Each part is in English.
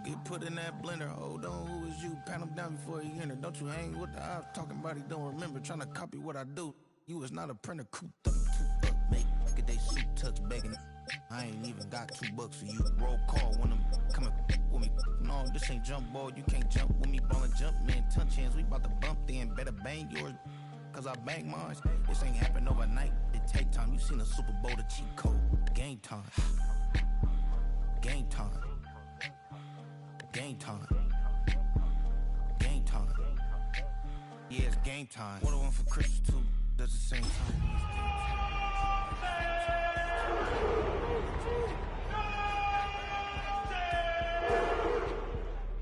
Get put in that blender. Hold on, who is you? Pat him down before he enter. Don't you hang with the ops talking about he don't remember. Trying to copy what I do. You is not a printer. Cooped up, too up, make get they suit tucks begging. I ain't even got $2 for you. Roll call when I'm coming with me. No, this ain't jump ball. You can't jump with me. Ballin' jump, man. Touch hands. We bout to bump then. Better bang yours. Cause I bang mine. This ain't happen overnight. It take time. You seen a Super Bowl, the cheat code. Game time. Game time. Game time. Game time. Yeah, it's game time. What I want for Christmas too. Does the same time.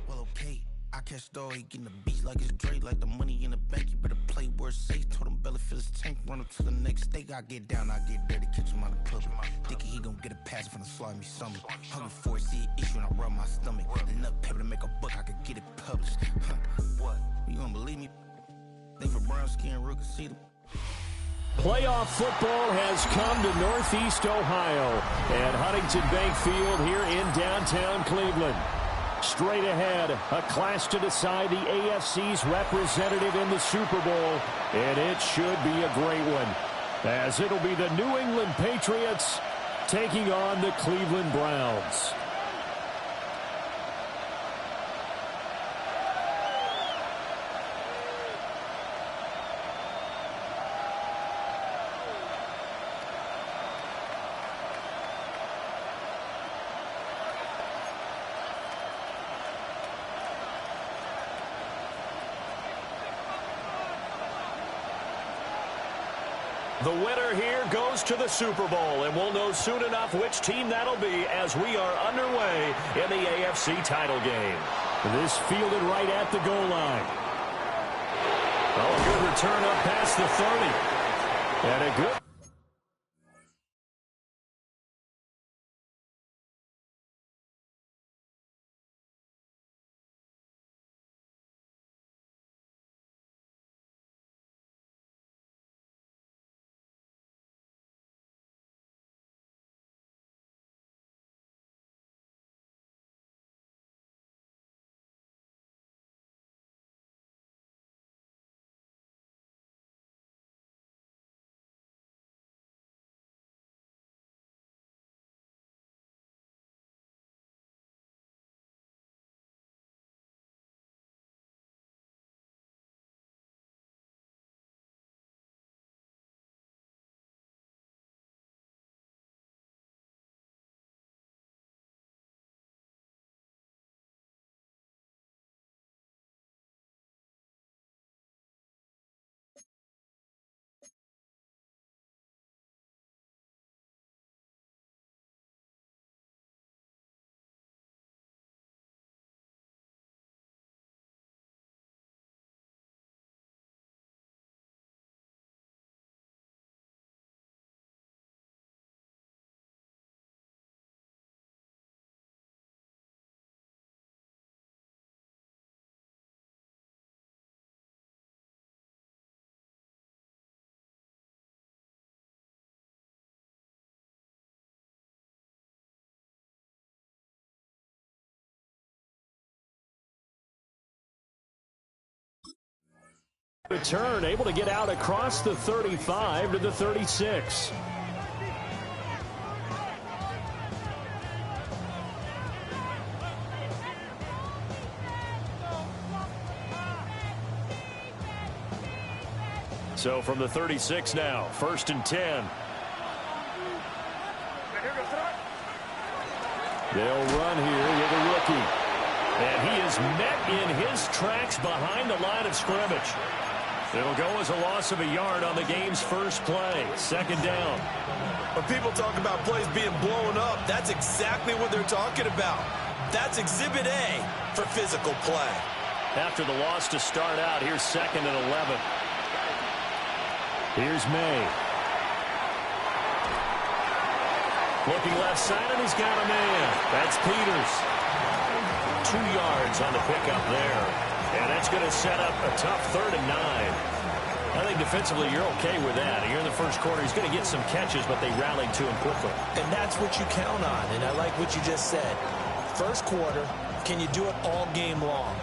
Well, okay. I catch dog, he getting the beats like it's Dre, like the money in the bank. You better play where it's safe. Told him Bella fill his tank, run up to the next state. I get down, I get dirty, catch him on the public. Thinking he gon' get a pass from the slimy summer. Hungry for it, see an issue and I rub my stomach. Enough paper to make a book, I could get it published. What? You don't believe me? Think for brown skin, Rook can see them. Playoff football has come to Northeast Ohio at Huntington Bank Field here in downtown Cleveland. Straight ahead, a clash to decide the AFC's representative in the Super Bowl, and it should be a great one, as it'll be the New England Patriots taking on the Cleveland Browns. The winner here goes to the Super Bowl, and we'll know soon enough which team that'll be as we are underway in the AFC title game. This fielded right at the goal line. Oh, a good return up past the 30. And a good... Return, able to get out across the 35 to the 36. So from the 36 now, 1st and 10. They'll run here with a rookie. And he is met in his tracks behind the line of scrimmage. It'll go as a loss of a yard on the game's first play. 2nd down. When people talk about plays being blown up, that's exactly what they're talking about. That's Exhibit A for physical play. After the loss to start out, here's 2nd and 11. Here's May. Looking left side, and he's got a man. That's Peters. 2 yards on the pickup there. And that's going to set up a tough 3rd and 9. I think defensively you're okay with that. Here in the first quarter, he's going to get some catches, but they rallied to him quickly. And that's what you count on, and I like what you just said. First quarter, can you do it all game long?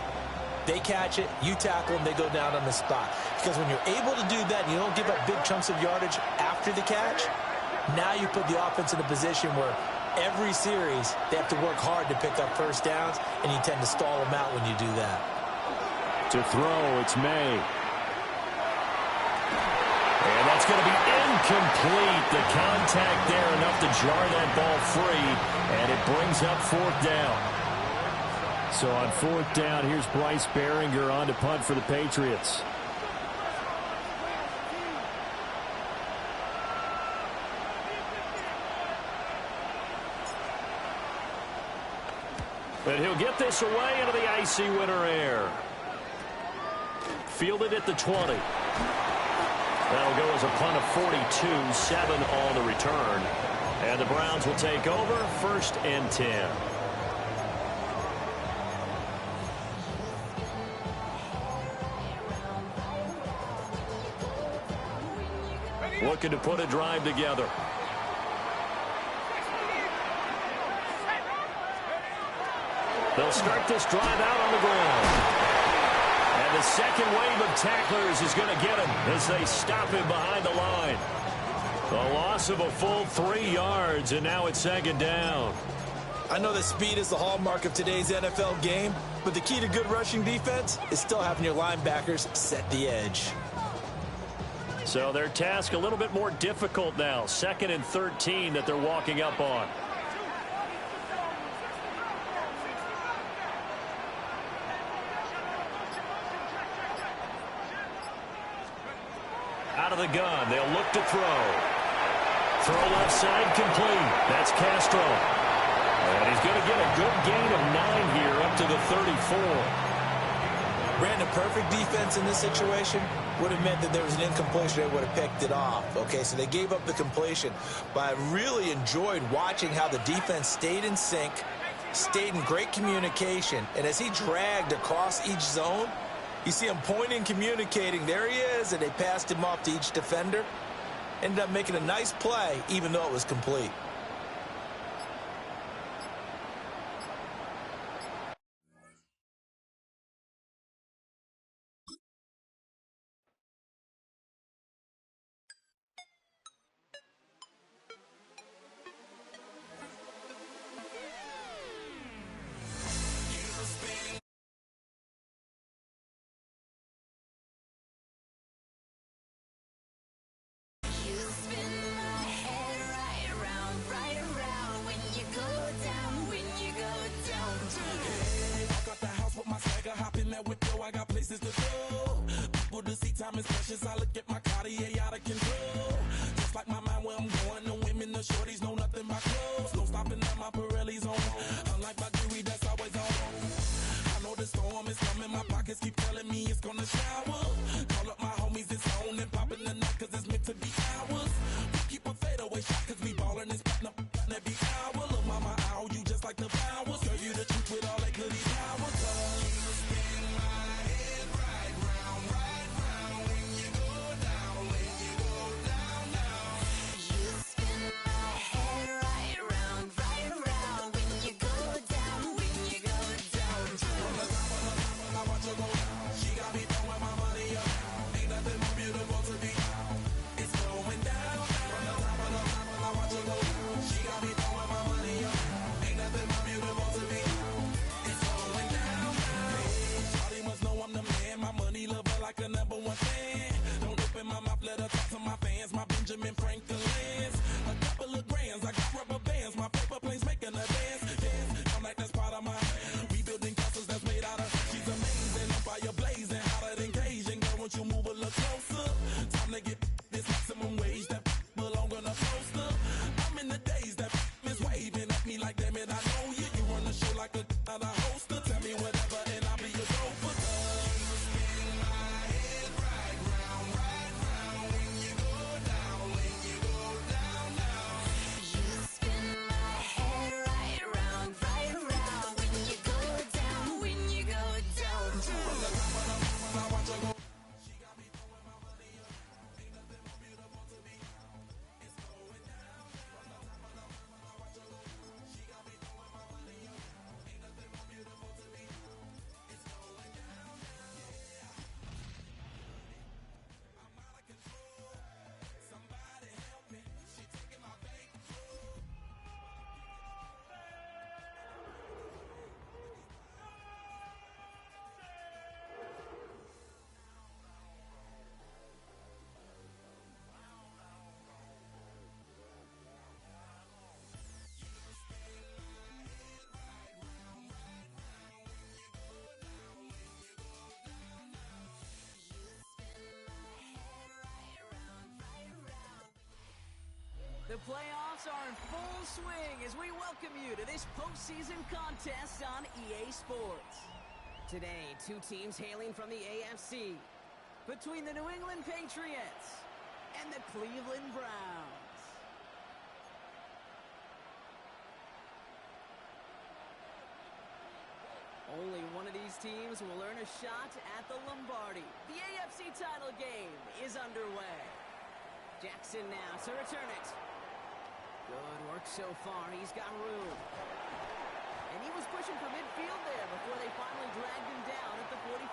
They catch it, you tackle them, they go down on the spot. Because when you're able to do that and you don't give up big chunks of yardage after the catch, now you put the offense in a position where every series they have to work hard to pick up first downs, and you tend to stall them out when you do that. To throw, it's May. And that's going to be incomplete. The contact there enough to jar that ball free, and it brings up fourth down. So on fourth down, here's Bryce Behringer on to punt for the Patriots. But he'll get this away into the icy winter air. Fielded at the 20. That'll go as a punt of 42, 7 on the return. And the Browns will take over, 1st and 10. Looking to put a drive together. They'll start this drive out on the ground. And the second wave of tacklers is going to get him as they stop him behind the line. A loss of a full 3 yards, and now it's 2nd down. I know that speed is the hallmark of today's NFL game, but the key to good rushing defense is still having your linebackers set the edge. So their task a little bit more difficult now. 2nd and 13 that they're walking up on. Out of the gun, they'll look to throw. Throw left side complete. That's Castro. And he's going to get a good gain of 9 here up to the 34. Brandon, perfect defense in this situation would have meant that there was an incompletion. They would have picked it off. Okay, so they gave up the completion. But I really enjoyed watching how the defense stayed in sync, stayed in great communication. And as he dragged across each zone, you see him pointing, communicating. There he is, and they passed him off to each defender. Ended up making a nice play, even though it was complete. I got places to go. People to see, time is precious. I look at my Cartier out of control. Just like my mind where I'm going. The women, the shorties know nothing but clothes. No stopping at my Pirelli's on. Unlike my jewelry that's always on. I know the storm is coming. My pockets keep telling me it's gonna shower. Call up my homies, it's on and popping the night cause it's meant to be ours. We keep a fadeaway shot cause we ballin' and spittin' up every hour. Look mama, I owe you just like the flowers. Girl, you the truth with all that goodies power. The playoffs are in full swing as we welcome you to this postseason contest on EA Sports. Today, two teams hailing from the AFC. Between the New England Patriots and the Cleveland Browns. Only one of these teams will earn a shot at the Lombardi. The AFC title game is underway. Jackson now to return it. Good work so far. He's got room. And he was pushing for midfield there before they finally dragged him down at the 45.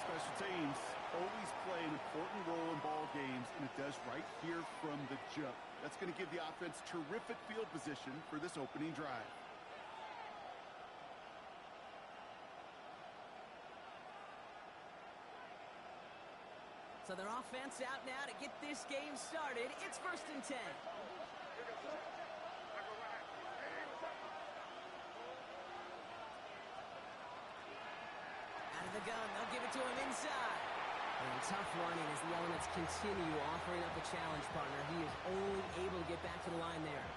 Special teams always play an important role in ball games, and it does right here from the jump. That's going to give the offense terrific field position for this opening drive. So their offense out now to get this game started. It's 1st and 10. Out of the gun, they'll give it to him inside. And tough running as the Elements continue offering up a challenge partner. He is only able to get back to the line there.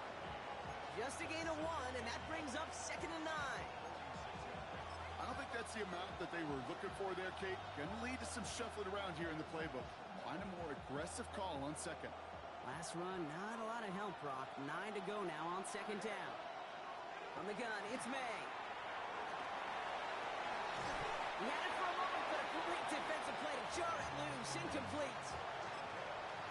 Just a gain of 1, and that brings up 2nd and 9. I don't think that's the amount that they were looking for there, Kate. Going to lead to some shuffling around here in the playbook. Find a more aggressive call on 2nd. Last run, not a lot of help, Brock. 9 to go now on 2nd down. From the gun, it's May. He had it for a moment, but a great defensive play to jar it loose. Incomplete.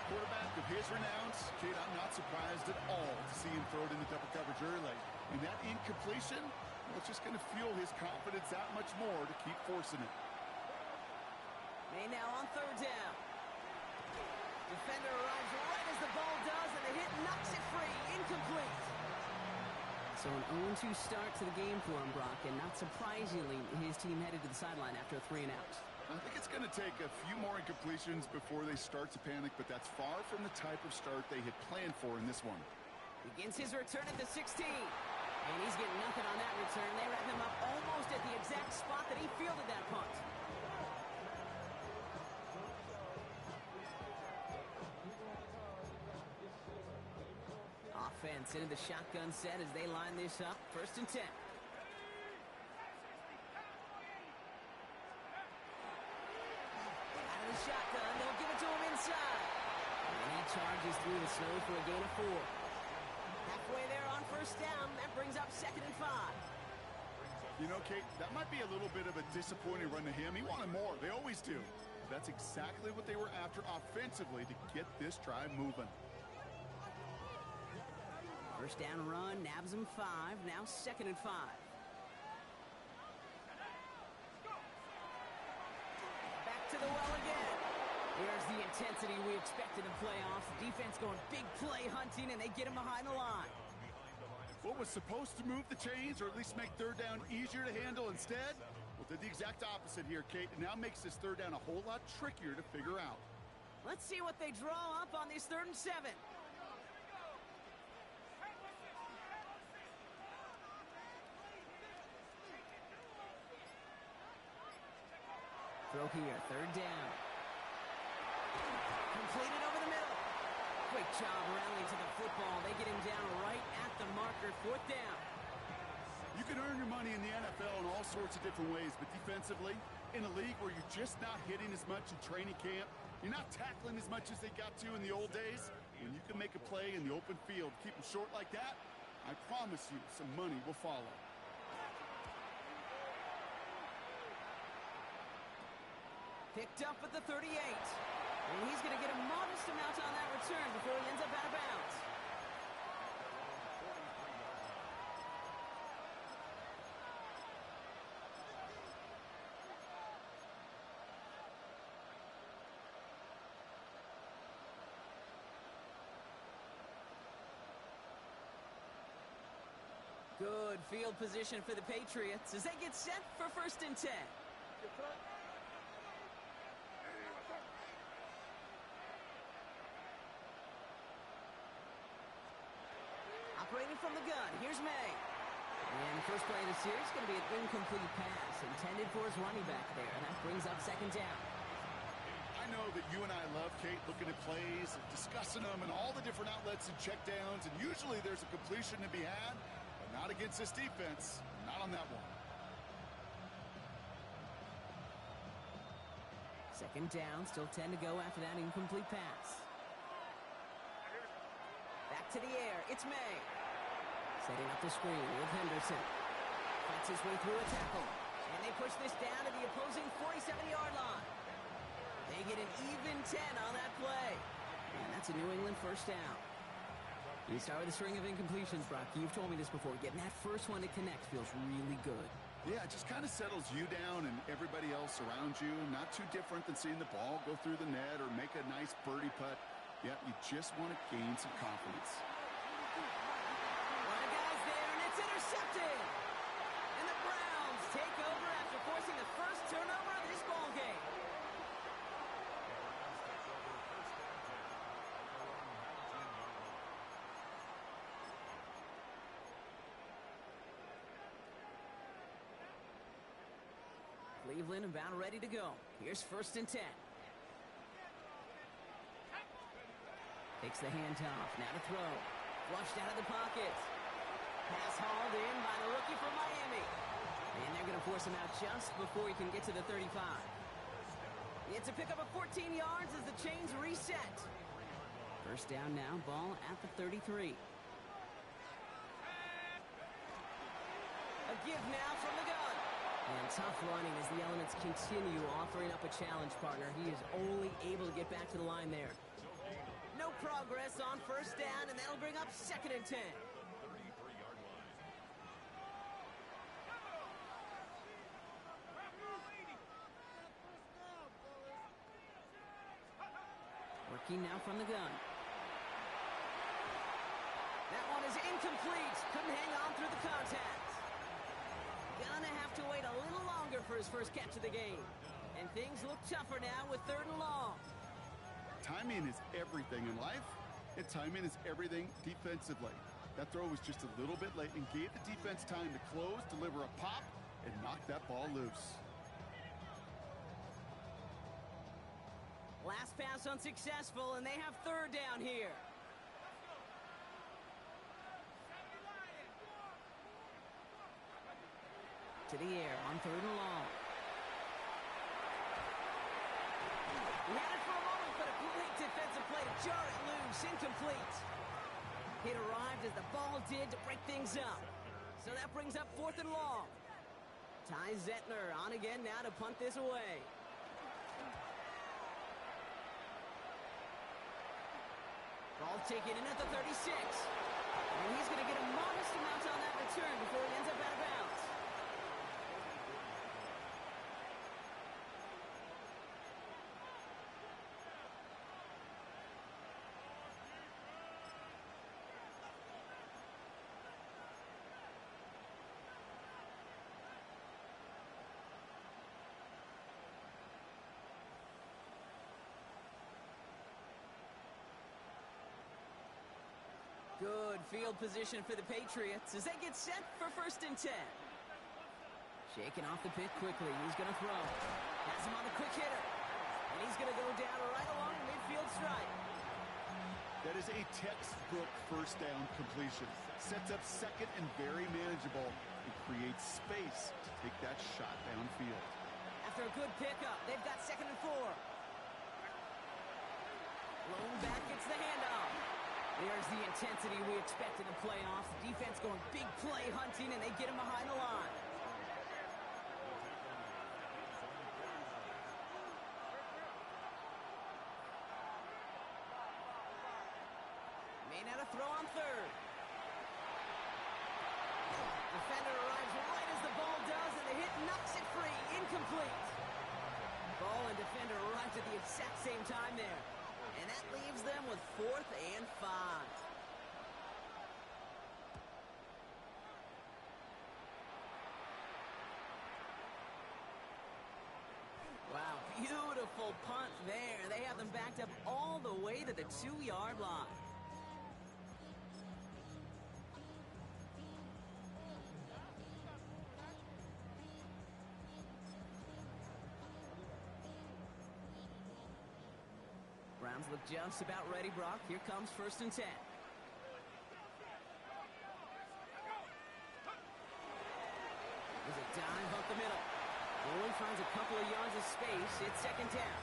Quarterback of his renowns, Kate, I'm not surprised at all to see him throw it into double coverage early. And that incompletion, well, it's just going to fuel his confidence that much more to keep forcing it. May now on 3rd down. Defender arrives right as the ball does, and the hit knocks it free. Incomplete. So an 0-2 start to the game for him, Brock, and not surprisingly, his team headed to the sideline after a 3 and out. I think it's going to take a few more incompletions before they start to panic, but that's far from the type of start they had planned for in this one. Begins his return at the 16. And he's getting nothing on that return. They wrap him up almost at the exact spot that he fielded that punt. Offense into the shotgun set as they line this up. 1st and 10. Out of the shotgun, they'll give it to him inside. And he charges through the snow for a gain of 4. Halfway there on 1st down. That brings up 2nd and 5. You know, Kate, that might be a little bit of a disappointing run to him. He wanted more. They always do. That's exactly what they were after offensively to get this drive moving. 1st down run, nabs him 5. Now 2nd and 5. Back to the well again. Here's the intensity we expected in playoffs. The defense going big play hunting, and they get him behind the line. What was supposed to move the chains, or at least make 3rd down easier to handle instead? Well, did the exact opposite here, Kate. It now makes this 3rd down a whole lot trickier to figure out. Let's see what they draw up on this 3rd and 7. Throw here, 3rd down. Completed over the middle. Great job rallying to the football. They get him down right at the marker. 4th down. You can earn your money in the NFL in all sorts of different ways, but defensively, in a league where you're just not hitting as much in training camp, you're not tackling as much as they got to in the old days, when you can make a play in the open field, keep them short like that, I promise you some money will follow. Picked up at the 38. And he's going to get a modest amount on that return before he ends up out of bounds. Good field position for the Patriots as they get set for 1st and 10. Operating from the gun, here's May. And the first play of the series is going to be an incomplete pass intended for his running back there. And that brings up 2nd down. I know that you and I love, Kate, looking at plays, discussing them, and all the different outlets and checkdowns, and usually there's a completion to be had, but not against this defense, not on that one. Second down, still 10 to go after that incomplete pass. Back to the air, it's May. Setting up the screen with Henderson. Fights his way through a tackle. And they push this down to the opposing 47-yard line. They get an even 10 on that play. And that's a New England first down. You start with a string of incompletions, Brock. You've told me this before. Getting that first one to connect feels really good. Yeah, it just kind of settles you down and everybody else around you. Not too different than seeing the ball go through the net or make a nice birdie putt. Yeah, you just want to gain some confidence. One guy's there, and it's intercepted. And the Browns take over after forcing the first turnover of this ball game. Cleveland about ready to go. Here's first and 10. Takes the handoff. Now to throw. Flushed out of the pocket. Pass hauled in by the rookie from Miami. And they're going to force him out just before he can get to the 35. It's a pickup of 14 yards as the chains reset. First down now. Ball at the 33. A give now from the gun. And tough running as the elements continue offering up a challenge partner. He is only able to get back to the line there. No progress on first down, and that'll bring up second and 10. Working now from the gun. That one is incomplete. Couldn't hang on through the contact. Gonna have to wait a little longer for his first catch of the game. And things look tougher now with third and long. Timing is everything in life, and timing is everything defensively. That throw was just a little bit late and gave the defense time to close, deliver a pop, and knock that ball loose. Last pass unsuccessful, and they have third down here. To the air on third and long. He had it for a moment, but a great defensive play to jar it loose. Incomplete. It arrived as the ball did to break things up. So that brings up fourth and long. Ty Zettner on again now to punt this away. Ball taken in at the 36. And he's going to get a modest amount on that return before he ends up out of bounds. Good field position for the Patriots as they get set for first and 10. Shaking off the pick quickly. He's going to throw. Has him on the quick hitter. And he's going to go down right along the midfield stripe. That is a textbook first down completion. Sets up second and very manageable. It creates space to take that shot downfield. After a good pickup, they've got second and 4. Lone back gets the handoff. There's the intensity we expect in the playoffs. Defense going big play hunting, and they get him behind the line. May not a throw on third. Defender arrives right as the ball does, and the hit knocks it free. Incomplete. Ball and defender arrived at the exact same time there. And that leaves them with 4th and 5. Wow, beautiful punt there. They have them backed up all the way to the 2-yard line. Downs look just about ready, Brock. Here comes 1st and 10. There's a dive up the middle. Only finds a couple of yards of space. It's 2nd down.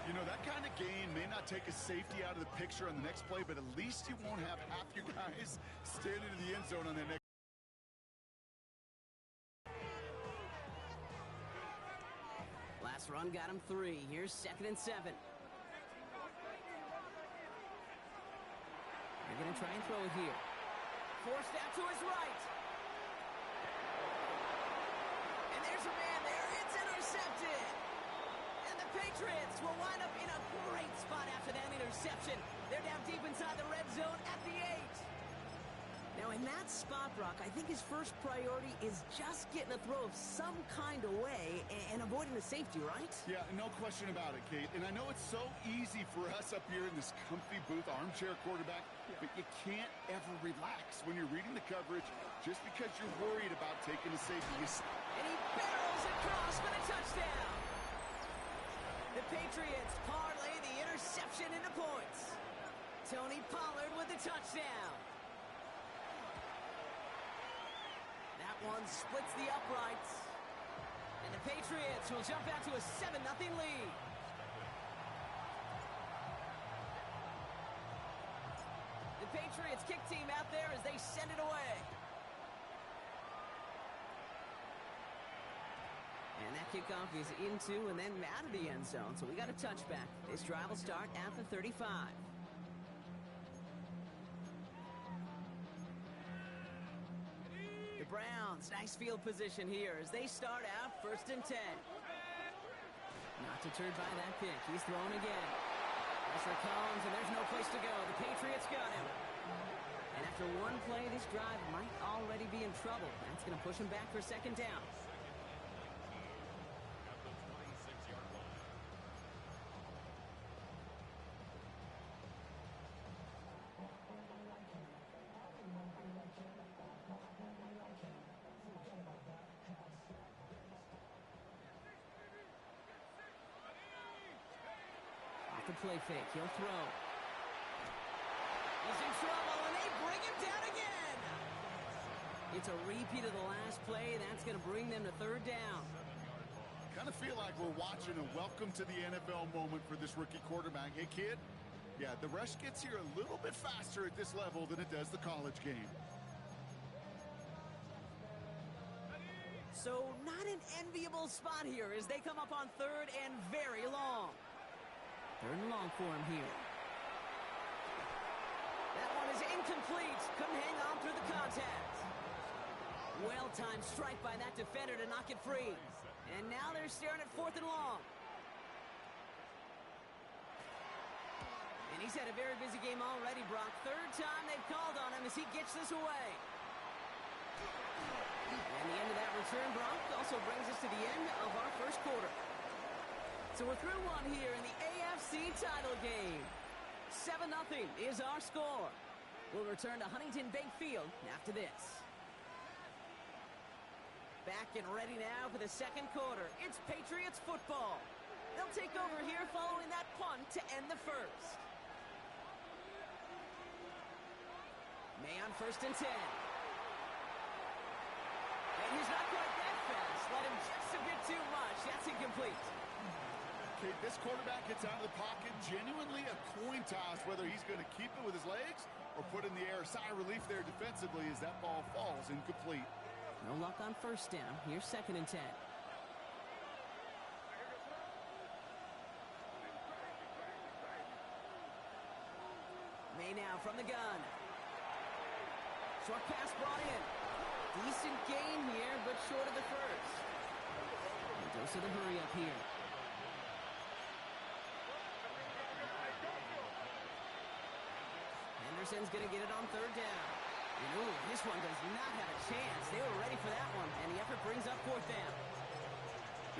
You know, that kind of gain may not take a safety out of the picture on the next play, but at least you won't have half your guys standing in the end zone on that next. Last run got him 3. Here's 2nd and 7. They're going to try and throw it here. Forced out to his right. And there's a man there. It's intercepted. And the Patriots will wind up in a great spot after that interception. They're down deep inside the red zone at the 8. Now, in that spot, Brock, I think his first priority is just getting a throw of some kind of way and avoiding the safety, right? Yeah, no question about it, Kate. And I know it's so easy for us up here in this comfy booth, armchair quarterback, but you can't ever relax when you're reading the coverage just because you're worried about taking a safety. And he barrels across for the touchdown. The Patriots parlay the interception into points. Tony Pollard with the touchdown. That one splits the uprights. And the Patriots will jump out to a 7-0 lead. The Patriots kick team out there as they send it away. And that kickoff is into and then out of the end zone. So we got a touchback. This drive will start at the 35. The Browns, nice field position here as they start out 1st and 10. Not deterred by that pick. He's thrown again. Pressure comes, and there's no place to go. The Patriots got him. And after one play, this drive might already be in trouble. That's going to push him back for 2nd down. The play fake. He'll throw. He's in trouble, and they bring him down again. It's a repeat of the last play. That's going to bring them to 3rd down. Kind of feel like we're watching a welcome to the NFL moment for this rookie quarterback. Hey, kid, yeah, the rush gets here a little bit faster at this level than it does the college game. So not an enviable spot here as they come up on 3rd and very long. 3rd and long for him here. That one is incomplete. Couldn't hang on through the contact. Well-timed strike by that defender to knock it free. And now they're staring at 4th and long. And he's had a very busy game already, Brock. 3rd time they've called on him as he gets this away. And the end of that return, Brock, also brings us to the end of our 1st quarter. So we're through one here in the AFC title game. 7-0 is our score. We'll return to Huntington Bank Field after this. Back and ready now for the 2nd quarter. It's Patriots football. They'll take over here following that punt to end the 1st. May on 1st and 10. And he's not quite that fast. Let him just a bit too much. That's incomplete. Okay, this quarterback gets out of the pocket, genuinely a coin toss whether he's going to keep it with his legs or put in the air. Sigh of relief there defensively as that ball falls incomplete. No luck on 1st down. Here's 2nd and 10. May now from the gun. Short pass brought in. Decent gain here, but short of the 1st. And goes to the hurry up here. Henderson's going to get it on 3rd down. And ooh, this one does not have a chance. They were ready for that one, and the effort brings up 4th down.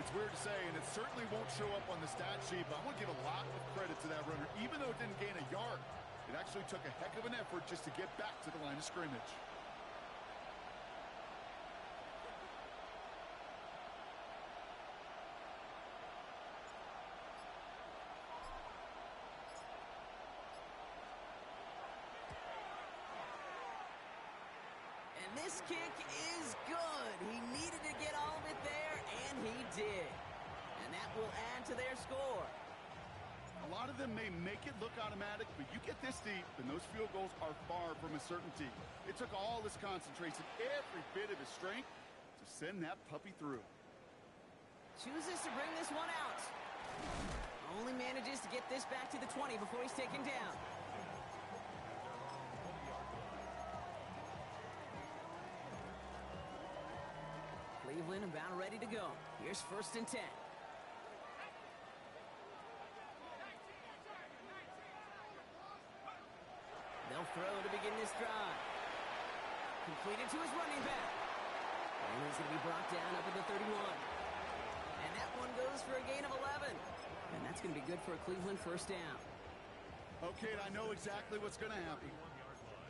It's weird to say, and it certainly won't show up on the stat sheet, but I want to give a lot of credit to that runner. Even though it didn't gain a yard, it actually took a heck of an effort just to get back to the line of scrimmage. this kick is good. He needed to get all of it there, and he did. And that will add to their score. A lot of them may make it look automatic, but you get this deep, and those field goals are far from a certainty. It took all his concentration, every bit of his strength, to send that puppy through. Chooses to bring this one out. Only manages to get this back to the 20 before he's taken down. Cleveland about ready to go. Here's 1st and 10. They'll throw to begin this drive. Completed to his running back. And he's going to be brought down up at the 31. And that one goes for a gain of 11. And that's going to be good for a Cleveland 1st down. Okay, I know exactly what's going to happen.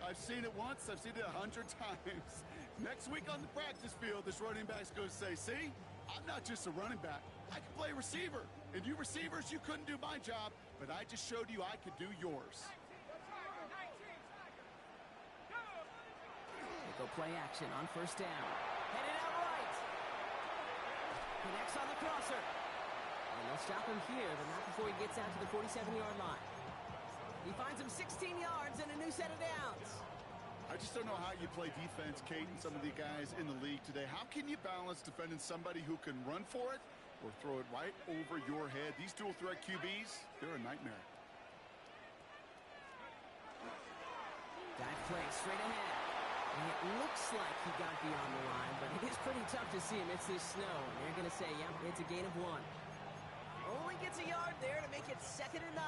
I've seen it once. I've seen it 100 times. Next week on the practice field, this running back's going to say, see, I'm not just a running back. I can play receiver. And you receivers, you couldn't do my job, but I just showed you I could do yours. Go play action on 1st down. Headed out right. Connects on the crosser. And they'll stop him here, but not before he gets out to the 47-yard line. He finds him 16 yards and a new set of downs. I just don't know how you play defense, Kate, and some of the guys in the league today. How can you balance defending somebody who can run for it or throw it right over your head? These dual threat QBs, they're a nightmare. Dive play straight ahead. And it looks like he got beyond the line, but it is pretty tough to see amidst this snow. And they're going to say, yep, it's a gain of 1. Only gets a yard there to make it 2nd and 9.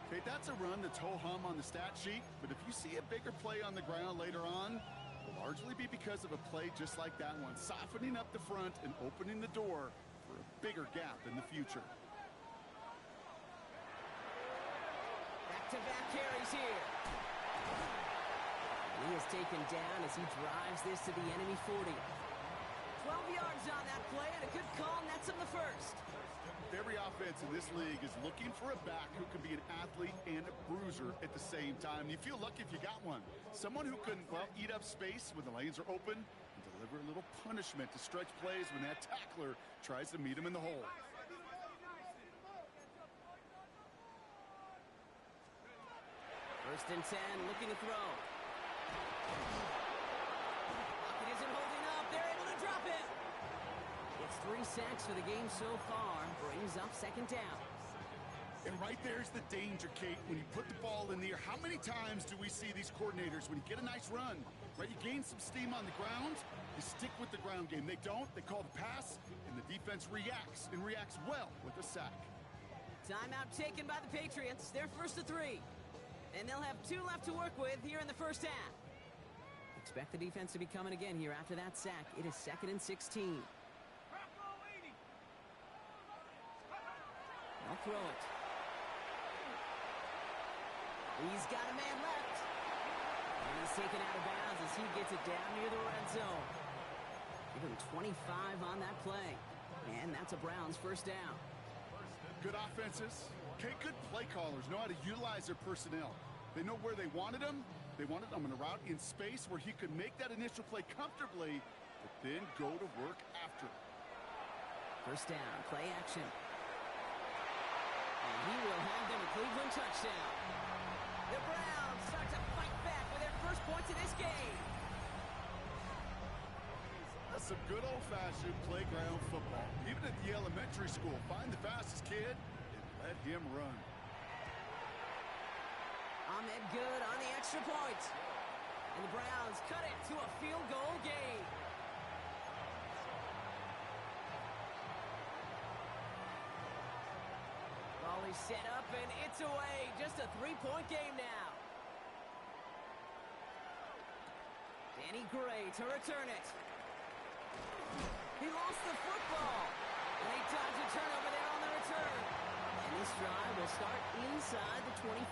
Okay, that's a run that's ho-hum on the stat sheet, but if you see a bigger play on the ground later on, it will largely be because of a play just like that one, softening up the front and opening the door for a bigger gap in the future. Back-to-back carries here. He is taken down as he drives this to the enemy 40. 12 yards on that play, and a good call nets him the 1st. Every offense in this league is looking for a back who can be an athlete and a bruiser at the same time. You feel lucky if you got one. Someone who can, well, eat up space when the lanes are open and deliver a little punishment to stretch plays when that tackler tries to meet him in the hole. 1st and 10, looking to throw. Pocket isn't holding up. They're able to drop it. It's 3 sacks for the game so far. Brings up 2nd down. And right there's the danger, Kate, when you put the ball in the air. How many times do we see these coordinators, when you get a nice run, right, you gain some steam on the ground, you stick with the ground game. They don't. They call the pass, and the defense reacts, and reacts well with a sack. Timeout taken by the Patriots. They're 1st to 3. And they'll have 2 left to work with here in the 1st half. Expect the defense to be coming again here after that sack. It is 2nd and 16. They'll throw it. He's got a man left. And he's taken out of bounds as he gets it down near the red zone. Give him 25 on that play. And that's a Browns 1st down. Good offenses. Okay, good play callers know how to utilize their personnel. They know where they wanted them. They wanted them in a route in space where he could make that initial play comfortably, but then go to work after. 1st down, play action. And he will have them a Cleveland touchdown. The Browns start to fight back with their 1st points of this game. That's some good old-fashioned playground football. Even at the elementary school, find the fastest kid and let him run. Ahmed good on the extra point. And the Browns cut it to a field goal game. Ball is set up and it's away. Just a 3-point game now. Danny Gray to return it. He lost the football. And he dodged a turnover there on the return. And this drive will start inside the 25.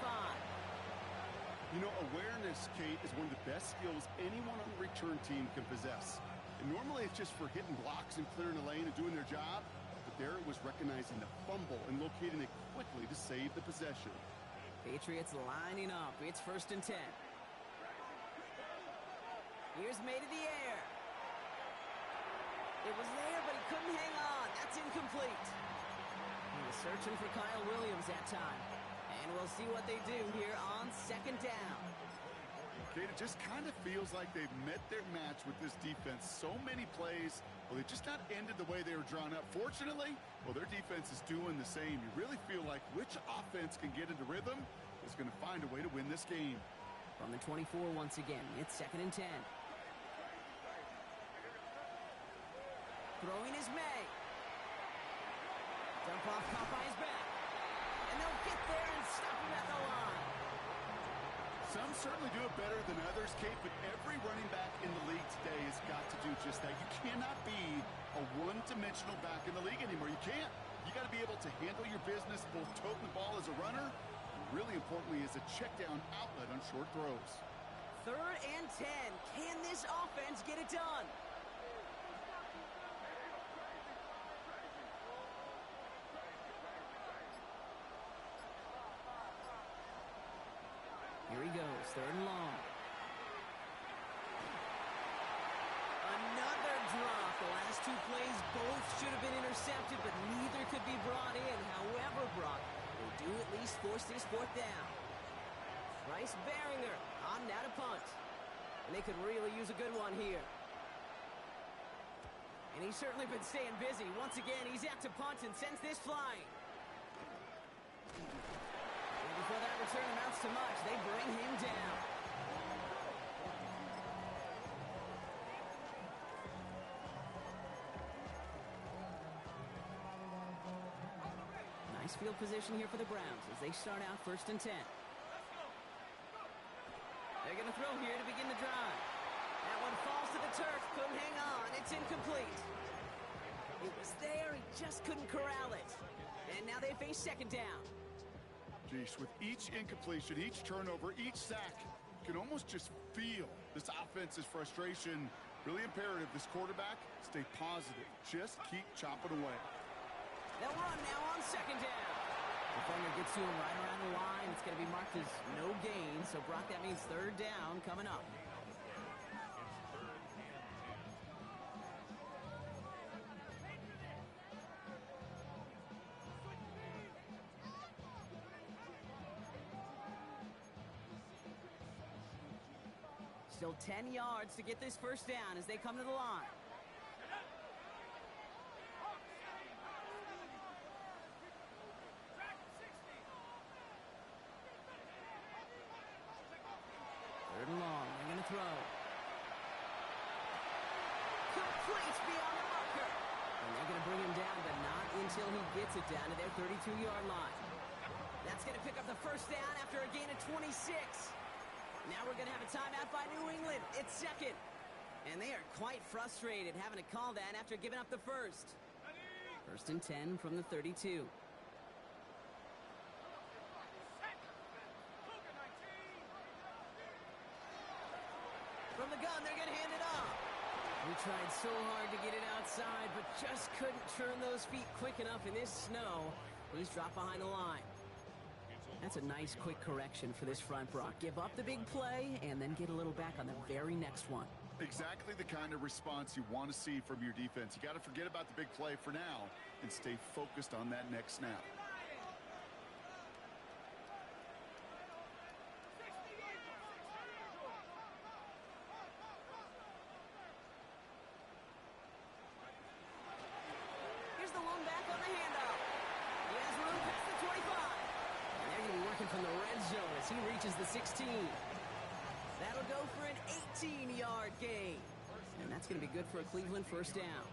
You know, awareness, Kate, is one of the best skills anyone on the return team can possess. And normally it's just for hitting blocks and clearing the lane and doing their job. But there it was recognizing the fumble and locating it quickly to save the possession. Patriots lining up. It's 1st and 10. Here's May to the air. It was there, but he couldn't hang on. That's incomplete. He was searching for Kyle Williams that time. And we'll see what they do here on second down. Okay, it just kind of feels like they've met their match with this defense. So many plays, well, they just not ended the way they were drawn up. Fortunately, well, their defense is doing the same. You really feel like which offense can get into rhythm is going to find a way to win this game. From the 24 once again, it's 2nd and 10. Throwing is May. Dump off caught by his back. And they'll get there and stop him at the line. Some certainly do it better than others, Kate, but every running back in the league today has got to do just that. You cannot be a one-dimensional back in the league anymore. You can't. You got to be able to handle your business, both toting the ball as a runner, and really importantly as a check-down outlet on short throws. 3rd and 10. Can this offense get it done? Here he goes, 3rd and long. Another drop. The last 2 plays both should have been intercepted, but neither could be brought in. However, Brock, they do at least force this 4th down. Bryce Behringer on now to punt. And they could really use a good one here. And he's certainly been staying busy. Once again, he's out to punt and sends this flying. Before that return amounts to much, they bring him down. Nice field position here for the Browns as they start out 1st and 10. They're going to throw here to begin the drive. That one falls to the turf. Couldn't hang on. It's incomplete. It was there. He just couldn't corral it. And now they face 2nd down. Geez, with each incompletion, each turnover, each sack, you can almost just feel this offense's frustration. Really imperative this quarterback stay positive. Just keep chopping away. They'll run now on 2nd down. Defender gets to him right around the line. It's going to be marked as no gain. So, Brock, that means 3rd down coming up. Still 10 yards to get this 1st down as they come to the line. Third and long. They're going to throw. Complete beyond the marker. And they're going to bring him down, but not until he gets it down to their 32-yard line. That's going to pick up the 1st down after a gain of 26. Now we're going to have a timeout by New England. It's 2nd. And they are quite frustrated having to call that after giving up the 1st. 1st and 10 from the 32. From the gun, they're going to hand it off. We tried so hard to get it outside, but just couldn't turn those feet quick enough in this snow. He's dropped behind the line. That's a nice, quick correction for this front, Brock. Give up the big play and then get a little back on the very next one. Exactly the kind of response you want to see from your defense. You got to forget about the big play for now and stay focused on that next snap. Here's the one back on the handoff. He has room past the 25. And they're going to be working from the red zone as he reaches the 16. That'll go for an 18-yard gain. And that's going to be good for a Cleveland 1st down.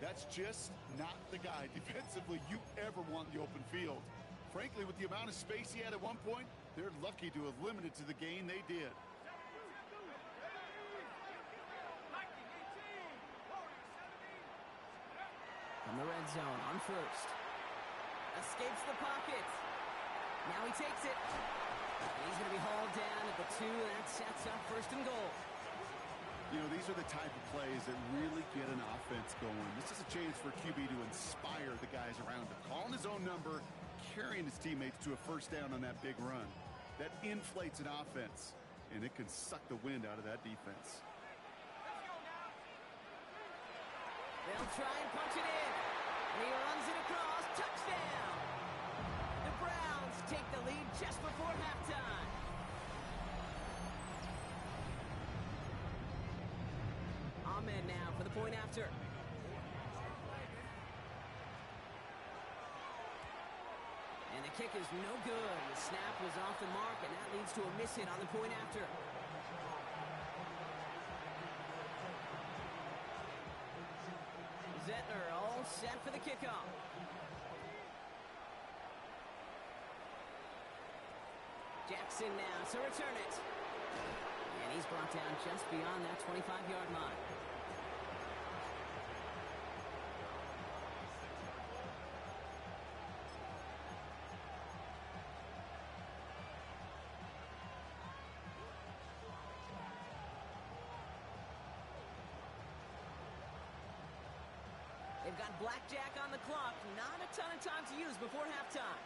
That's just not the guy defensively you ever want in the open field. Frankly, with the amount of space he had at one point, they're lucky to have limited to the gain they did. From the red zone on 1st. Escapes the pocket. Now he takes it. And he's going to be hauled down at the 2. That sets up 1st and goal. You know, these are the type of plays that really get an offense going. This is a chance for QB to inspire the guys around him. Calling his own number, carrying his teammates to a 1st down on that big run. That inflates an offense, and it can suck the wind out of that defense. They'll try and punch it in. And he runs it across. Touchdown! The Browns take the lead just before halftime. Ahmed now for the point after. And the kick is no good. The snap was off the mark, and that leads to a miss hit on the point after. Zettler all set for the kickoff. Jackson now to return it. And he's brought down just beyond that 25-yard line. They've got blackjack on the clock. Not a ton of time to use before halftime.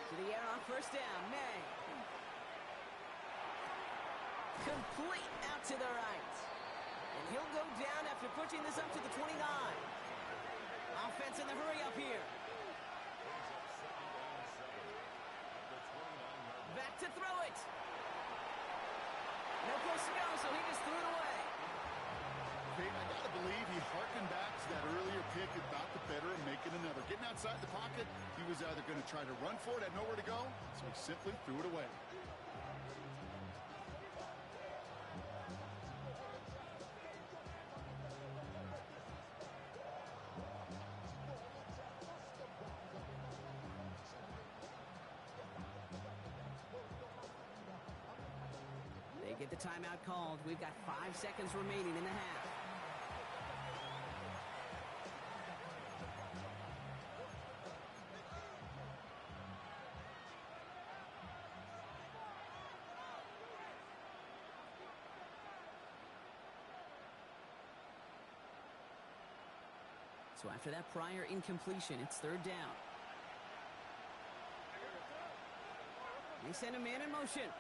To the air on first down. May. Complete out to the right. And he'll go down after pushing this up to the 29. Offense in the hurry up here. Back to throw it. No place to go, so he just threw it away. Hey, I gotta believe he harkened back to that earlier pick about the better of making another. Getting outside the pocket, he was either going to try to run for it, had nowhere to go, so he simply threw it away. Get the timeout called. We've got 5 seconds remaining in the half. So after that prior incompletion, it's third down. They send a man in motion.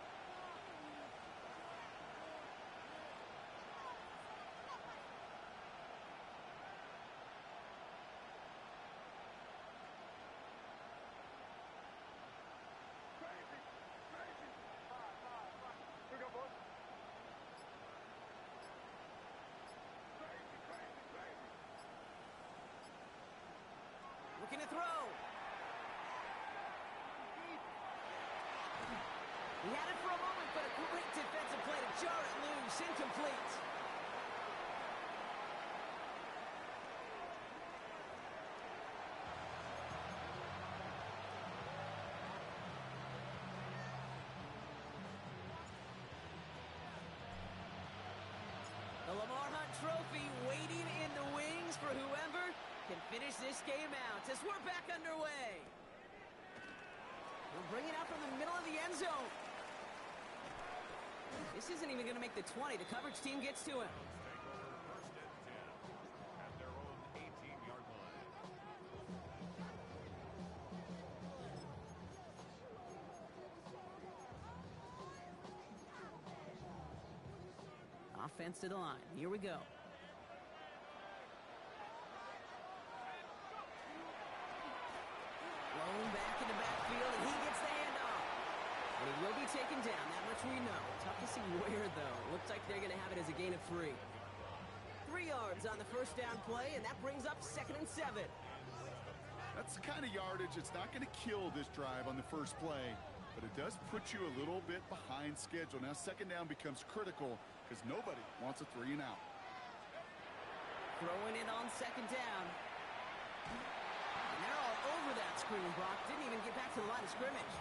Looking to throw. He had it for a moment, but a great defensive play to jar it loose. Incomplete. The Lamar Hunt Trophy waiting in the wings for whoever can finish this game out as we're back underway. We'll bring it out from the middle of the end zone. This isn't even going to make the 20. The coverage team gets to him. At their own 18-yard line. Offense to the line. Here we go. Blown back in the backfield, and he gets the handoff. And he will be taken down. That much we know. Tough to see where, though. Looks like they're going to have it as a gain of 3. 3 yards on the first down play, and that brings up 2nd and 7. That's the kind of yardage that's not going to kill this drive on the first play, but it does put you a little bit behind schedule. Now second down becomes critical because nobody wants a 3 and out. Throwing it on second down. And they're all over that screen, Brock. Didn't even get back to the line of scrimmage.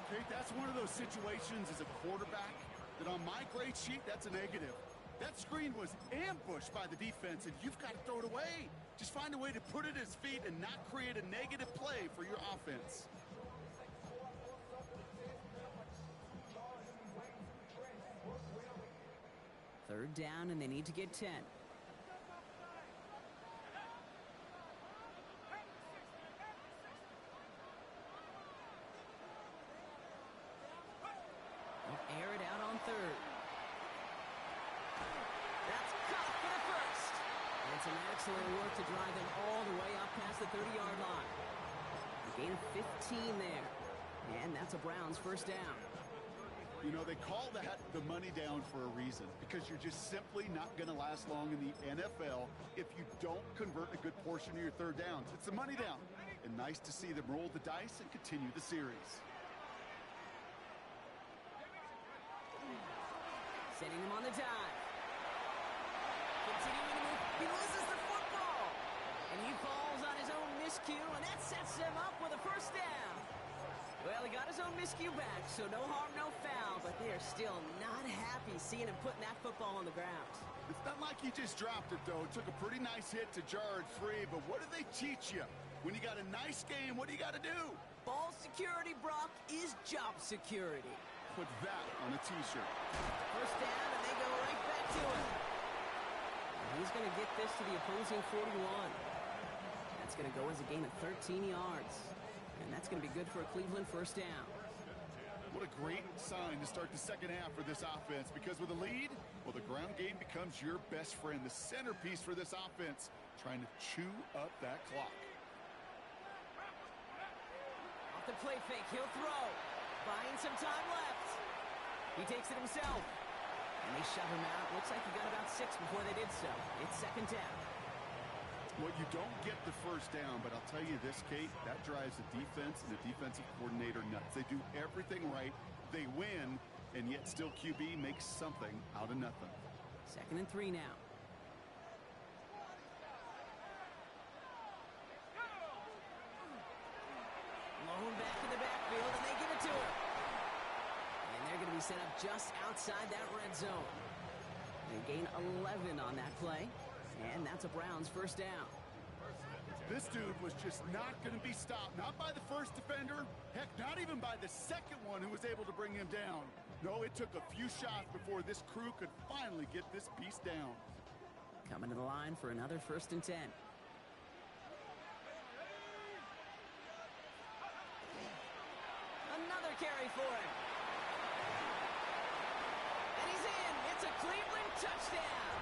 Okay, that's one of those situations as a quarterback that on my grade sheet, that's a negative. That screen was ambushed by the defense, and you've got to throw it away. Just find a way to put it at his feet and not create a negative play for your offense. Third down, and they need to get 10. some excellent work to drive them all the way up past the 30-yard line. A gain of 15 there. And that's a Browns first down. You know, they call that the money down for a reason, because you're just simply not going to last long in the NFL if you don't convert a good portion of your third downs. It's the money down. And nice to see them roll the dice and continue the series. Setting him on the dive. Continuing to move. He loses the football. And he falls on his own miscue, and that sets him up with a first down. Well, he got his own miscue back, so no harm, no foul, but they are still not happy seeing him putting that football on the ground. It's not like he just dropped it, though. It took a pretty nice hit to jar it free, but what do they teach you? When you got a nice game, what do you got to do? Ball security, Brock, is job security. Put that on a T-shirt. First down, and they go right back to it. And he's going to get this to the opposing 41. That's going to go as a gain of 13 yards. And that's going to be good for a Cleveland first down. What a great sign to start the second half for this offense, because with a lead, well, the ground game becomes your best friend, the centerpiece for this offense, trying to chew up that clock. Off the play fake, he'll throw. Buying some time left. He takes it himself. And they shove him out. Looks like he got about 6 before they did so. It's second down. Well, you don't get the first down, but I'll tell you this, Kate, that drives the defense and the defensive coordinator nuts. They do everything right. They win, and yet still QB makes something out of nothing. 2nd and 3 now. Lone back in the backfield, and they give it to him. And they're going to be set up just outside that red zone. They gain 11 on that play. And that's a Browns first down. This dude was just not going to be stopped. Not by the first defender. Heck, not even by the second one who was able to bring him down. No, it took a few shots before this crew could finally get this piece down. Coming to the line for another 1st and 10. Another carry for him. And he's in. It's a Cleveland touchdown.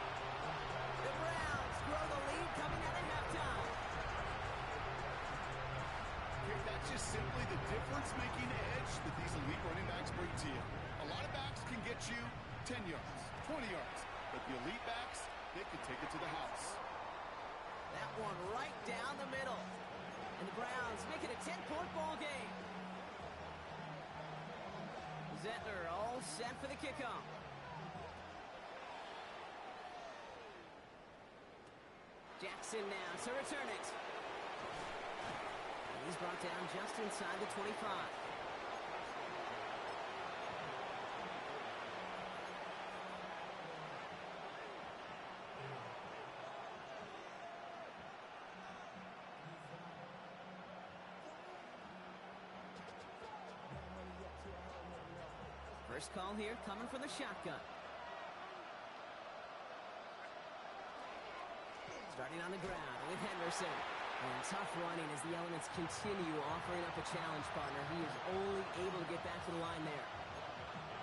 The Browns grow the lead coming out of halftime. Okay, that's just simply the difference-making edge that these elite running backs bring to you. A lot of backs can get you 10 yards, 20 yards, but the elite backs, they can take it to the house. That one right down the middle. And the Browns make it a 10-point ball game. Zettler all set for the kickoff. Jackson now to return it. And he's brought down just inside the 25. First call here coming from the shotgun. Starting on the ground with Henderson. And tough running as the elements continue offering up a challenge partner. He is only able to get back to the line there.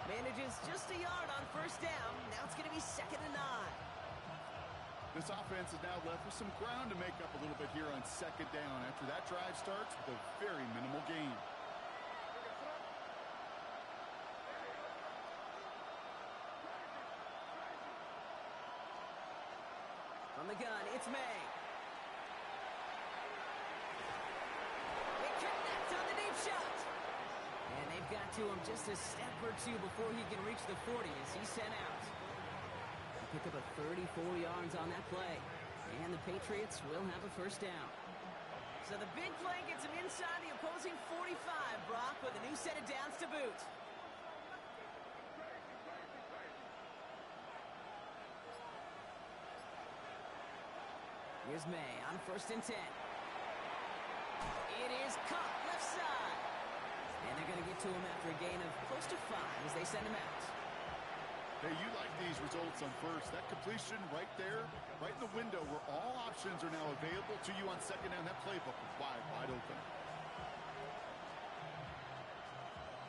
Manages just a yard on first down. Now it's going to be 2nd and 9. This offense is now left with some ground to make up a little bit here on 2nd down after that drive starts with a very minimal gain. From the gun, it's May. They connect on the deep shot. And they've got to him just a step or two before he can reach the 40 as he's sent out. They pick up a 34 yards on that play. And the Patriots will have a first down. So the big play gets him inside the opposing 45, Brock, with a new set of downs to boot. Here's May on 1st and 10. It is caught left side. And they're going to get to him after a gain of close to 5 as they send him out. Hey, you like these results on first. That completion right there, right in the window where all options are now available to you on 2nd down. That playbook is wide open.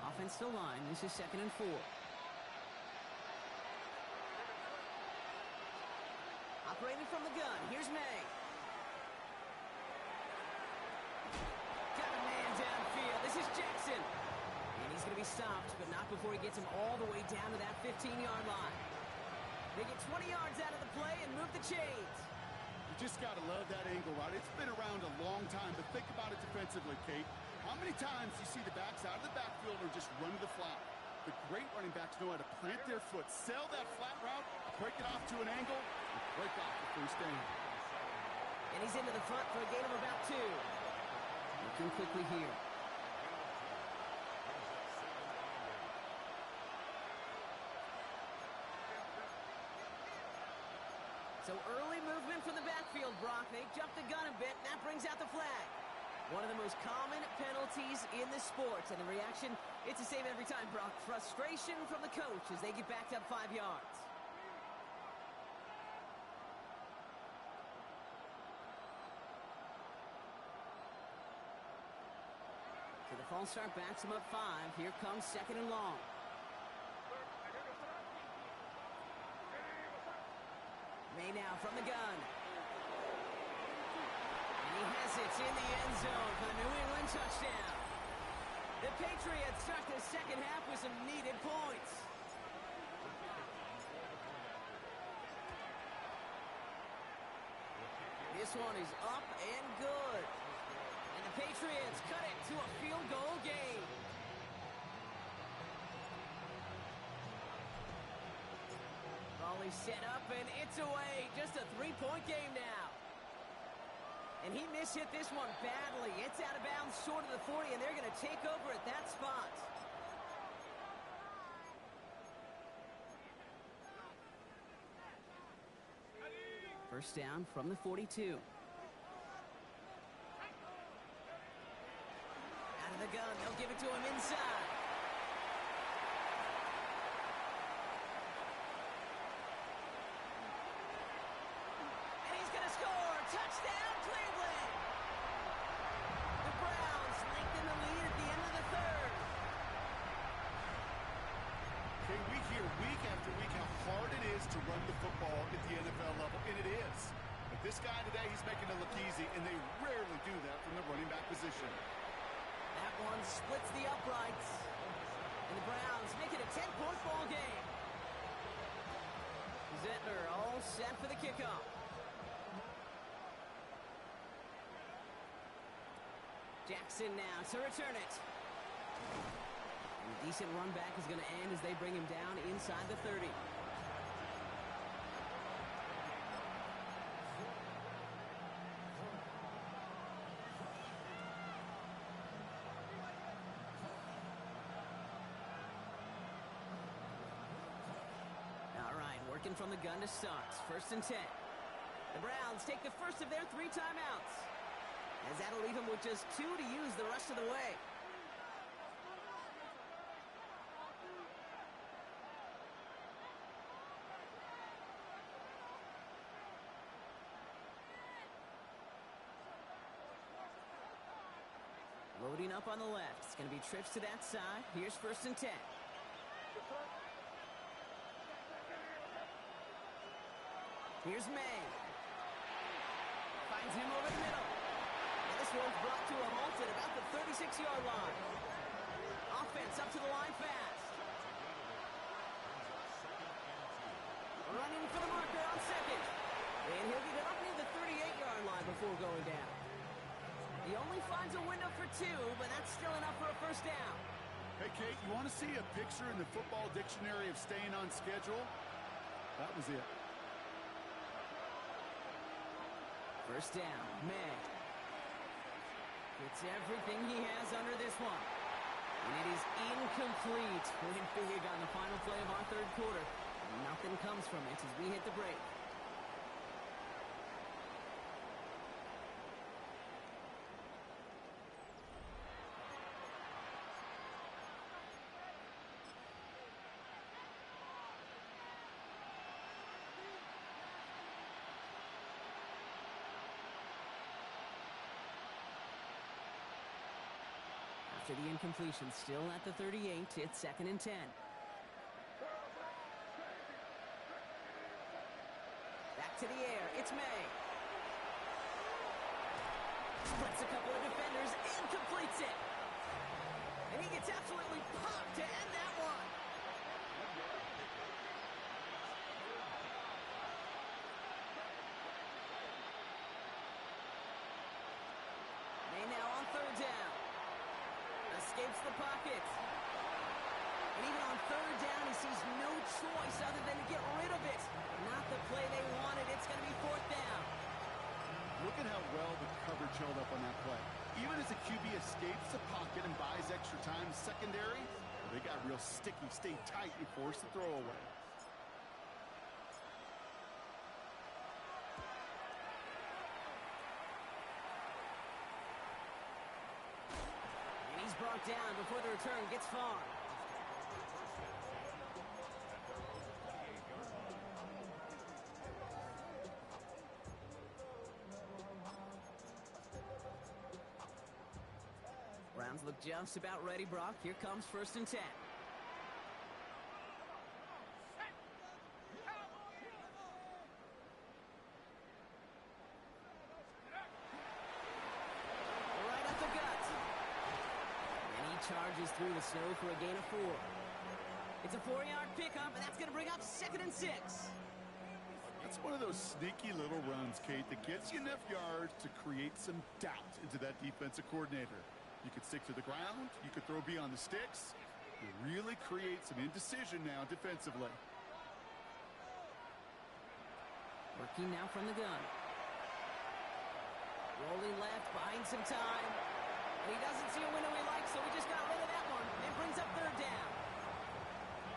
Offense still line. This is 2nd and 4. separated from the gun. Here's May. Got a man downfield. This is Jackson. And he's going to be stopped, but not before he gets him all the way down to that 15-yard line. They get 20 yards out of the play and move the chains. You just got to love that angle, right? It's been around a long time, but think about it defensively, Kate. How many times do you see the backs out of the backfield or just run to the flat? The great running backs know how to plant their foot, sell that flat route, break it off to an angle, and break off the first down. And he's into the front for a gain of about 2. Looking quickly here. So early movement from the backfield, Brock. They jumped the gun a bit, and that brings out the flag. One of the most common penalties in the sport, and the reaction, it's the same every time, Brock. Frustration from the coach as they get backed up 5 yards. So the false start backs him up 5. Here comes 2nd and long. May now from the gun. And he has it in the end zone for the New England touchdown. The Patriots start the second half with some needed points. This one is up and good. And the Patriots cut it to a field goal game. Volley set up and it's away. Just a 3-point game now. And he mishit this one badly. It's out of bounds short of the 40, and they're going to take over at that spot. First down from the 42. Out of the gun, they'll give it to him inside. And he's going to score. Touchdown, Cleveland. The Browns lengthen the lead at the end of the third. Okay, we hear week after week how hard it is to run the football at the NFL level, and it is. But this guy today, he's making it look easy, and they rarely do that from the running back position. That one splits the uprights. And the Browns make it a 10-point ball game. Zettler all set for the kickoff. Jackson now to return it. And a decent run back is going to end as they bring him down inside the 30. All right, working from the gun to start. 1st and 10. The Browns take the first of their 3 timeouts, as that'll leave him with just 2 to use the rest of the way. Loading up on the left. It's going to be trips to that side. Here's 1st and 10. Here's May. Finds him over the middle. And this one's brought to a halt at about the 36-yard line. Offense up to the line fast. Running for the marker on 2nd. And he'll get it up near the 38-yard line before going down. He only finds a window for 2, but that's still enough for a 1st down. Hey, Kate, you want to see a picture in the football dictionary of staying on schedule? That was it. 1st down, May. Gets everything he has under this one. And it is incomplete. Went big on the final play of our 3rd quarter. Nothing comes from it as we hit the break. After the incompletion, still at the 38, it's 2nd and 10. Back to the air. It's May. Splits a couple of defenders and completes it. And he gets absolutely popped to end that one. May now on third down. Escapes the pocket. And even on third down, he sees no choice other than to get rid of it. Not the play they wanted. It's going to be fourth down. Look at how well the coverage held up on that play. Even as the QB escapes the pocket and buys extra time secondary, they got real sticky, stayed tight, and forced the throw away. And he's brought down before the return gets far. Browns look just about ready, Brock. Here comes 1st and 10. Right at the gut. And he charges through the snow for a gain of 4. It's a 4-yard pickup, and that's going to bring up 2nd and 6. That's one of those sneaky little runs, Kate, that gets you enough yards to create some doubt into that defensive coordinator. You could stick to the ground. You could throw beyond the sticks. You really create some indecision now defensively. Working now from the gun. Rolling left, buying some time. And he doesn't see a window he likes, so he just got rid of that one. And brings up third down.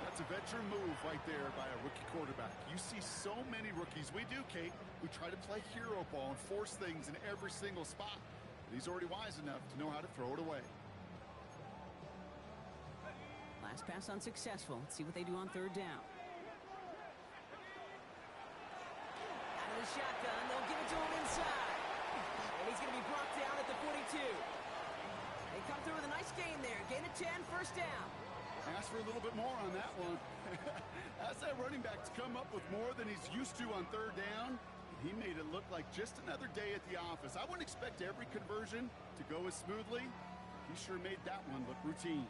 That's a veteran move right there by a rookie quarterback. You see so many rookies, we do, Kate, who try to play hero ball and force things in every single spot. He's already wise enough to know how to throw it away. Last pass unsuccessful. Let's see what they do on third down. Out of the shotgun, they'll give it to him inside. And he's going to be brought down at the 42. They come through with a nice gain there. Gain of 10, first down. Ask for a little bit more on that one. Ask that running back to come up with more than he's used to on third down. He made it look like just another day at the office. I wouldn't expect every conversion to go as smoothly. He sure made that one look routine.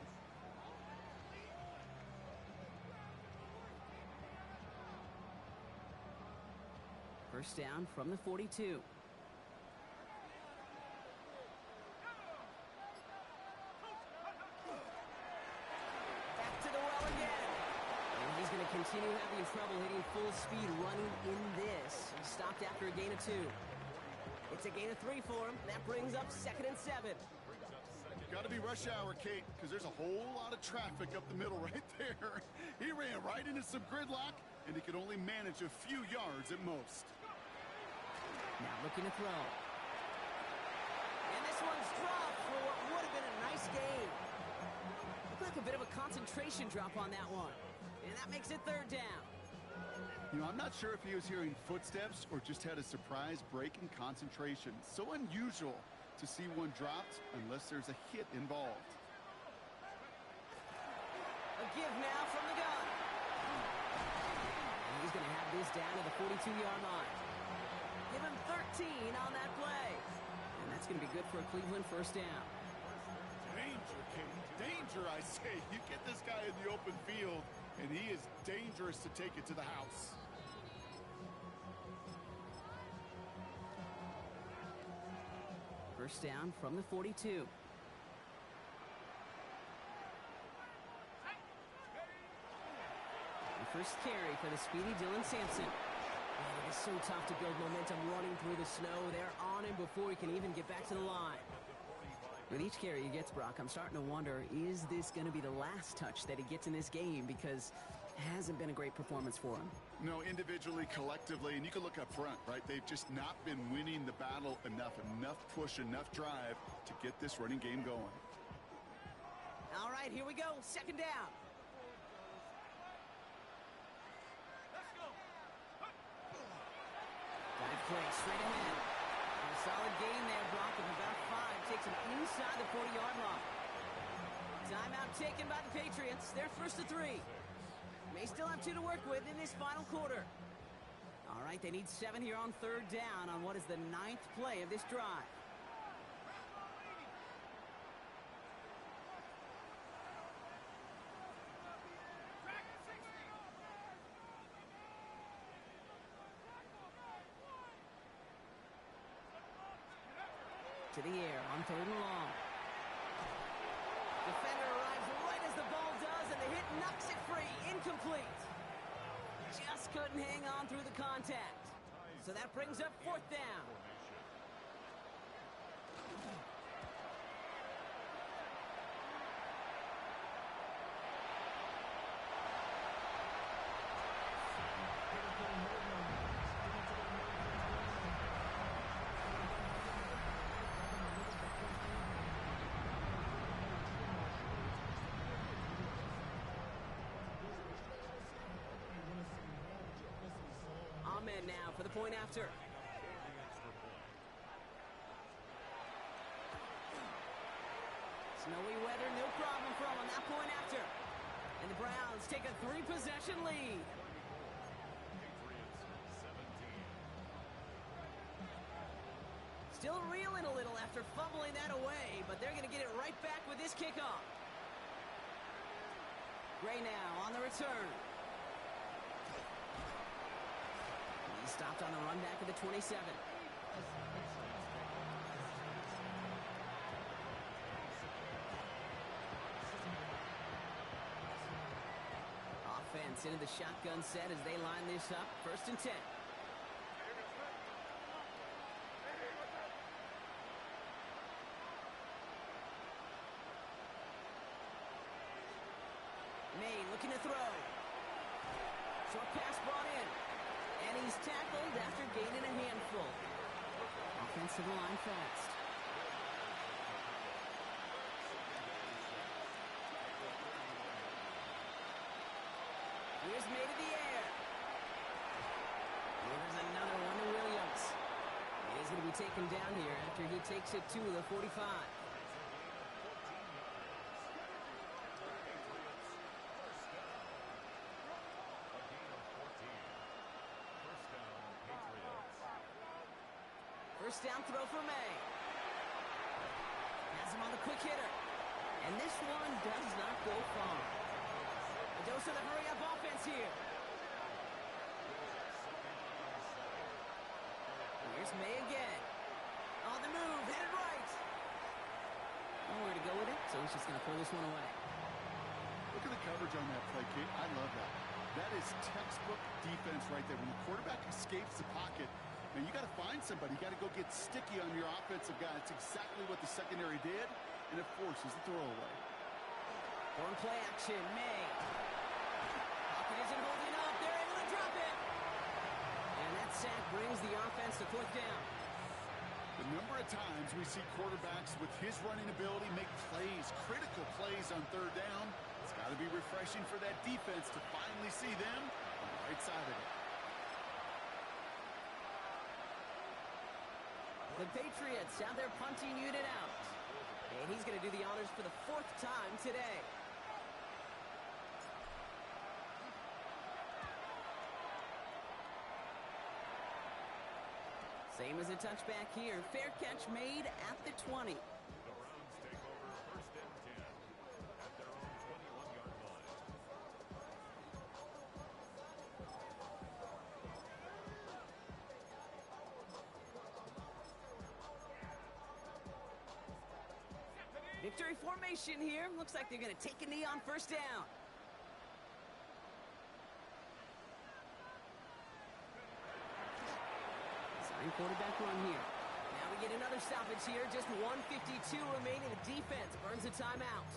First down from the 42. Back to the well again. And he's going to continue having trouble hitting full speed running in this. He stopped after a gain of 2. It's a gain of 3 for him. That brings up 2nd and 7. Got to be rush hour, Kate, because there's a whole lot of traffic up the middle right there. He ran right into some gridlock, and he could only manage a few yards at most. Now looking to throw. And this one's dropped for what would have been a nice game. Looked like a bit of a concentration drop on that one. And that makes it third down. You know, I'm not sure if he was hearing footsteps or just had a surprise break in concentration. So unusual to see one dropped unless there's a hit involved. A give now from the gun. And he's going to have this down to the 42-yard line. Give him 13 on that play. And that's going to be good for a Cleveland first down. Danger, Kate. Danger, I say. You get this guy in the open field, and he is dangerous to take it to the house. First down from the 42. And first carry for the speedy Dylan Sampson. And it is so tough to build momentum running through the snow. They're on him before he can even get back to the line. With each carry he gets, Brock, I'm starting to wonder, is this going to be the last touch that he gets in this game? Because it hasn't been a great performance for him. No, individually, collectively, and you can look up front, right? They've just not been winning the battle enough push, enough drive to get this running game going. All right, here we go. Second down. Dive play straight ahead. And a solid gain there, Brock, of about 5. Takes him inside the 40-yard line. Timeout taken by the Patriots. They're first to 3. May still have 2 to work with in this final quarter. All right. right, they need 7 here on 3rd down on what is the 9th play of this drive. To the air on 3rd and long. Defender arrives right as the ball does, and the hit knocks it free. Incomplete. Just couldn't hang on through the contact. So that brings up 4th down. Ahmed now for the point after. Snowy weather, no problem for him on that point after. And the Browns take a 3-possession lead. Still reeling a little after fumbling that away, but they're going to get it right back with this kickoff. Gray now on the return. He stopped on the run back of the 27. Offense into the shotgun set as they line this up. 1st and 10. May looking to throw. Short pass brought in. And he's tackled after gaining a handful. Offensive line fast. Here's May to the air. Here's another one to Williams. He's going to be taken down here after he takes it to the 45. First down throw for May. Has him on the quick hitter. And this one does not go far. A dose of the hurry-up offense here. Here's May again. On the move, headed right. Nowhere to go with it, so he's just going to throw this one away. Look at the coverage on that play, Kate. I love that. That is textbook defense right there. When the quarterback escapes the pocket, man, you got to find somebody. You got to go get sticky on your offensive guy. That's exactly what the secondary did, and it forces the throwaway. Horn play action, May. Pocket isn't holding up. They're able to drop it. And that sack brings the offense to 4th down. The number of times we see quarterbacks with his running ability make plays, critical plays on 3rd down, it's got to be refreshing for that defense to finally see them on the right side of it. The Patriots have their punting unit out. And he's going to do the honors for the 4th time today. Same as a touchback here. Fair catch made at the 20. The Browns take over 1st and 10 at their own 21-yard line. Victory formation here. Looks like they're going to take a knee on 1st down. Quarterback run here. Now we get another stoppage here. Just 1:52 remaining. The defense burns a timeout.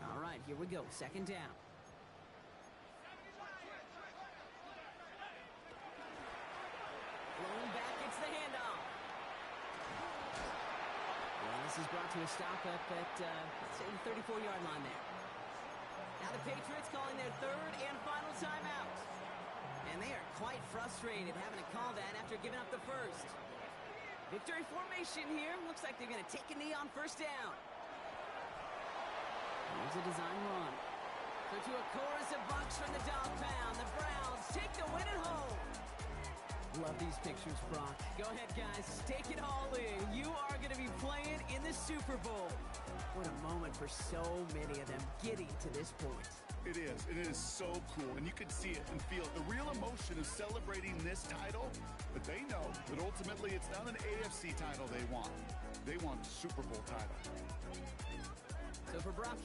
All right, here we go. 2nd down. Blown back, it's the handoff. Well, this is brought to a stop up at, let's say, the 34-yard line there. Now the Patriots calling their 3rd and final timeout. And they are quite frustrated having to call that after giving up the 1st. Victory formation here. Looks like they're going to take a knee on 1st down. Here's a design run. So to a chorus of bucks from the dog pound. The Browns take the win at home. Love these pictures, Brock. Go ahead, guys. Take it all in. You are going to be playing in the Super Bowl. What a moment for so many of them getting to this point. It is. It is so cool. And you can see it and feel it. The real emotion is celebrating this title. But they know that ultimately it's not an AFC title they want. They want the Super Bowl title. So for Brock...